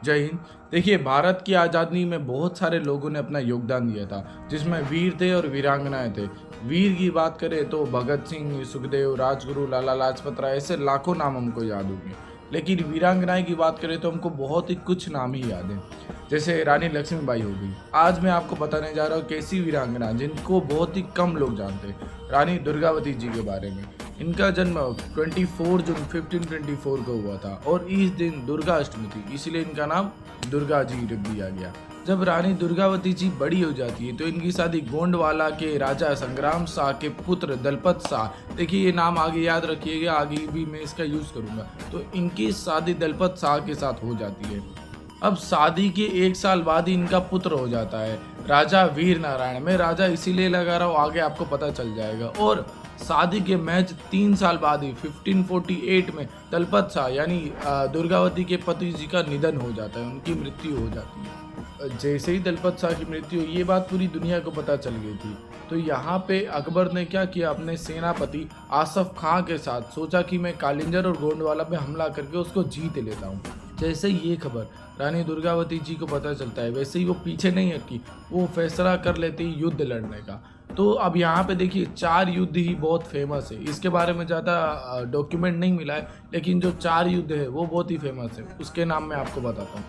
जय हिंद। देखिए, भारत की आज़ादी में बहुत सारे लोगों ने अपना योगदान दिया था, जिसमें वीर थे और वीरांगनाएं थे। वीर की बात करें तो भगत सिंह, सुखदेव, राजगुरु, लाला लाजपत राय, ऐसे लाखों नाम हमको याद होंगे। लेकिन वीरांगनाएं की बात करें तो हमको बहुत ही कुछ नाम ही याद हैं। जैसे रानी लक्ष्मीबाई हो गई। आज मैं आपको बताने जा रहा हूँ कैसी वीरांगना जिनको बहुत ही कम लोग जानते हैं, रानी दुर्गावती जी के बारे में। इनका जन्म 24 जून 1524 को हुआ था और इस दिन दुर्गा अष्टमी थी, इसलिए इनका नाम दुर्गा जी रख दिया गया। जब रानी दुर्गावती जी बड़ी हो जाती है तो इनकी शादी गोंडवाला के राजा संग्राम शाह के पुत्र दलपत शाह, देखिए ये नाम आगे याद रखिएगा, आगे भी मैं इसका यूज़ करूँगा। तो इनकी शादी दलपत शाह के साथ हो जाती है। अब शादी के 1 साल बाद ही इनका पुत्र हो जाता है, राजा वीर नारायण। मैं राजा इसीलिए लगा रहा हूँ, आगे आपको पता चल जाएगा। और शादी के महज 3 साल बाद ही 1548 में दलपत शाह यानी दुर्गावती के पति जी का निधन हो जाता है, उनकी मृत्यु हो जाती है। जैसे ही दलपत शाह की मृत्यु हुई, ये बात पूरी दुनिया को पता चल गई थी। तो यहाँ पे अकबर ने क्या किया, अपने सेनापति आसफ खां के साथ सोचा कि मैं कालिंजर और गोंडवाला पे हमला करके उसको जीत लेता हूँ। जैसे ही ये खबर रानी दुर्गावती जी को पता चलता है, वैसे ही वो पीछे नहीं हटती, वो फैसला कर लेती युद्ध लड़ने का। तो अब यहाँ पे देखिए 4 युद्ध ही बहुत फेमस है, इसके बारे में ज़्यादा डॉक्यूमेंट नहीं मिला है, लेकिन जो 4 युद्ध है वो बहुत ही फेमस है। उसके नाम मैं आपको बताता हूँ।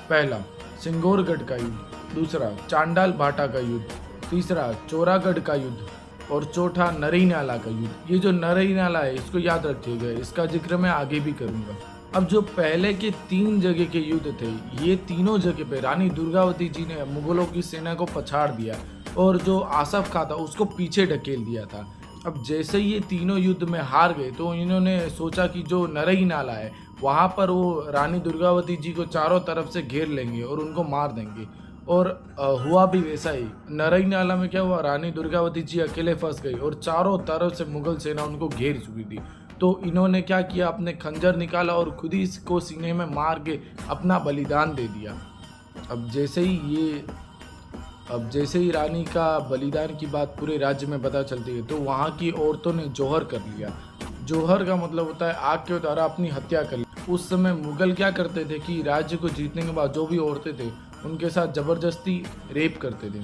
पहला सिंगोरगढ़ का युद्ध, दूसरा चांडाल भाटा का युद्ध, तीसरा चोरागढ़ का युद्ध और चौथा नरई नाला का युद्ध। ये जो नरई नाला है इसको याद रखिएगा, इसका जिक्र मैं आगे भी करूँगा। अब जो पहले के 3 जगह के युद्ध थे, ये तीनों जगह पे रानी दुर्गावती जी ने मुगलों की सेना को पछाड़ दिया और जो आसफ खां था उसको पीछे ढकेल दिया था। अब जैसे ही ये तीनों युद्ध में हार गए तो इन्होंने सोचा कि जो नरई नाला है वहाँ पर वो रानी दुर्गावती जी को चारों तरफ से घेर लेंगे और उनको मार देंगे। और हुआ भी वैसा ही। नरई नाला में क्या हुआ, रानी दुर्गावती जी अकेले फंस गई और चारों तरफ से मुगल सेना उनको घेर चुकी थी। तो इन्होंने क्या किया, अपने खंजर निकाला और खुद ही इसको सीने में मार के अपना बलिदान दे दिया। अब जैसे ही ये अब जैसे ही रानी का बलिदान की बात पूरे राज्य में पता चलती है तो वहाँ की औरतों ने जौहर कर लिया। जौहर का मतलब होता है आग के द्वारा अपनी हत्या कर ली। उस समय मुगल क्या करते थे कि राज्य को जीतने के बाद जो भी औरतें थे उनके साथ जबरदस्ती रेप करते थे।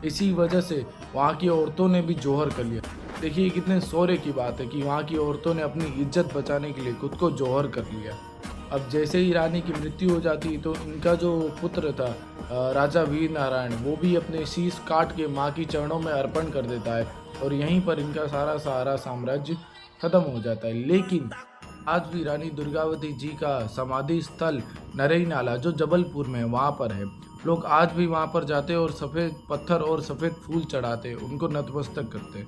इसी वजह से वहाँ की औरतों ने भी जौहर कर लिया। देखिए कितने शौर्य की बात है कि वहाँ की औरतों ने अपनी इज्जत बचाने के लिए खुद को जौहर कर लिया। अब जैसे ही रानी की मृत्यु हो जाती तो इनका जो पुत्र था राजा वीर नारायण, वो भी अपने शीश काट के माँ की चरणों में अर्पण कर देता है और यहीं पर इनका सारा साम्राज्य खत्म हो जाता है। लेकिन आज भी रानी दुर्गावती जी का समाधि स्थल नरई नाला जो जबलपुर में है वहाँ पर है। लोग आज भी वहाँ पर जाते हैं और सफ़ेद पत्थर और सफ़ेद फूल चढ़ाते हैं, उनको नतमस्तक करते हैं।